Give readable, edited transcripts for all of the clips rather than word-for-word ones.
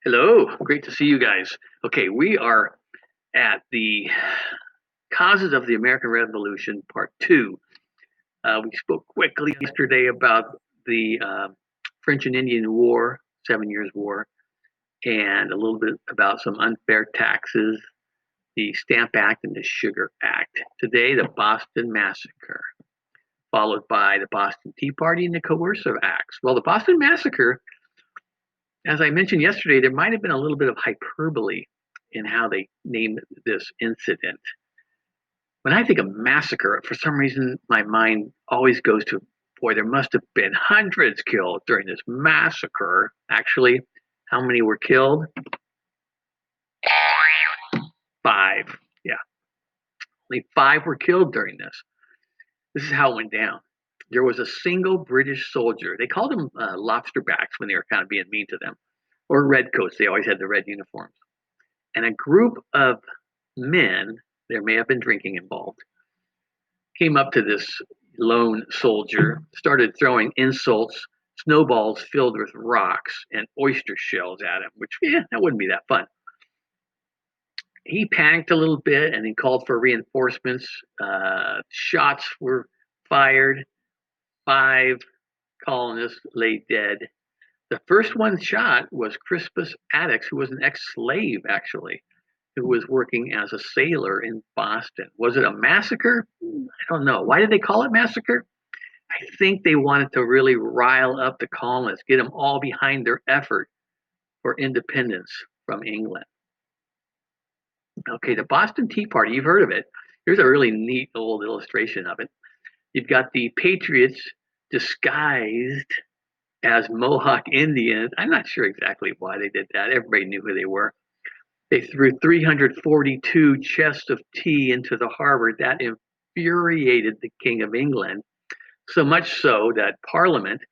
Hello, great to see you guys. Okay, we are at the causes of the American Revolution, part two. We spoke quickly yesterday about the French and Indian War, 7 Years' War, and a little bit about some unfair taxes, the Stamp Act, and the Sugar Act. Today, the Boston Massacre, followed by the Boston Tea Party and the Coercive Acts. Well, the Boston Massacre, as I mentioned yesterday, there might have been a little bit of hyperbole in how they named this incident. When I think of massacre, for some reason, my mind always goes to, boy, there must have been hundreds killed during this massacre. Actually, how many were killed? Five. Yeah, only five were killed during this. This is how it went down. There was a single British soldier. They called them lobsterbacks when they were kind of being mean to them, or redcoats. They always had the red uniforms. And a group of men, there may have been drinking involved, came up to this lone soldier, started throwing insults, snowballs filled with rocks, and oyster shells at him, which, yeah, that wouldn't be that fun. He panicked a little bit and he called for reinforcements. Shots were fired. Five colonists lay dead. The first one shot was Crispus Attucks, who was an ex slave, actually, who was working as a sailor in Boston. Was it a massacre? I don't know. Why did they call it massacre? I think they wanted to really rile up the colonists, get them all behind their effort for independence from England. Okay, the Boston Tea Party, you've heard of it. Here's a really neat old illustration of it. You've got the Patriots disguised as Mohawk Indians. I'm not sure exactly why they did that. Everybody knew who they were. They threw 342 chests of tea into the harbor. That infuriated the King of England, so much so that Parliament,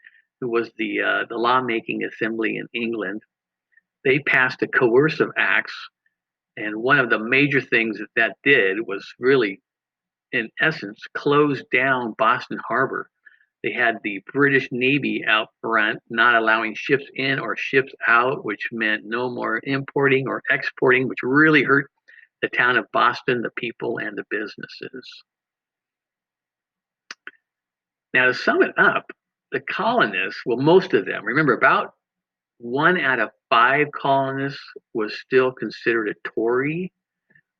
who was the lawmaking assembly in England, they passed a coercive acts. And one of the major things that did was really, in essence, close down Boston Harbor. They had the British Navy out front, not allowing ships in or ships out, which meant no more importing or exporting, which really hurt the town of Boston, the people, and the businesses. Now, to sum it up, the colonists, well, most of them, remember, about 1 out of 5 colonists was still considered a Tory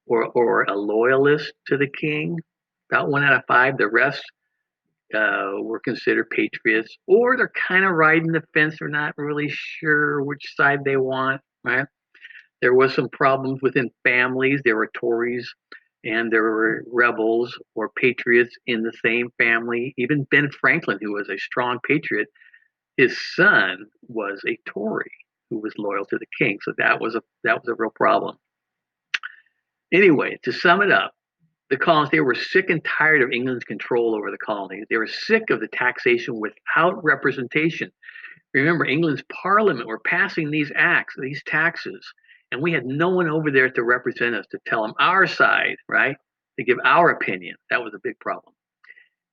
or a loyalist to the king. About 1 out of 5. The rest were considered patriots, or they're kind of riding the fence. They're not really sure which side they want, right? There was some problems within families. There were Tories and there were rebels or patriots in the same family. Even Ben Franklin, who was a strong patriot, his son was a Tory who was loyal to the king. So that was a real problem. Anyway, to sum it up, the colonists, they were sick and tired of England's control over the colonies. They were sick of the taxation without representation. Remember, England's parliament were passing these acts, these taxes, and we had no one over there to represent us, to tell them our side, right? To give our opinion. That was a big problem.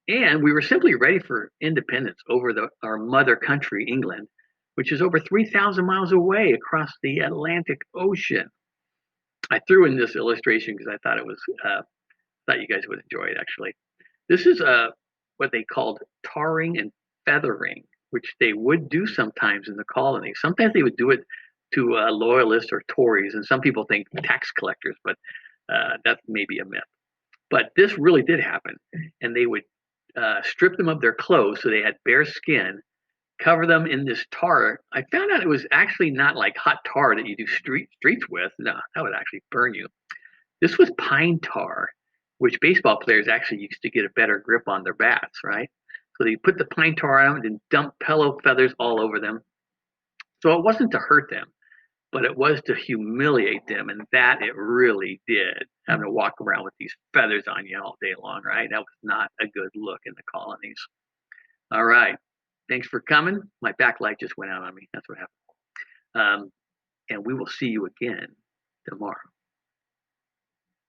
And we were simply ready for independence over our mother country, England, which is over 3,000 miles away across the Atlantic Ocean. I threw in this illustration because I thought thought you guys would enjoy it. Actually, this is what they called tarring and feathering, which they would do sometimes in the colonies. Sometimes they would do it to loyalists or Tories, and some people think tax collectors, but that may be a myth. But this really did happen, and they would strip them of their clothes so they had bare skin, cover them in this tar. I found out it was actually not like hot tar that you do streets with. No, that would actually burn you. This was pine tar, which baseball players actually used to get a better grip on their bats, right? So they put the pine tar on them and dump pillow feathers all over them. So it wasn't to hurt them, but it was to humiliate them, and that it really did. Having to walk around with these feathers on you all day long, right? That was not a good look in the colonies. All right. Thanks for coming. My backlight just went out on me. That's what happened. And we will see you again tomorrow.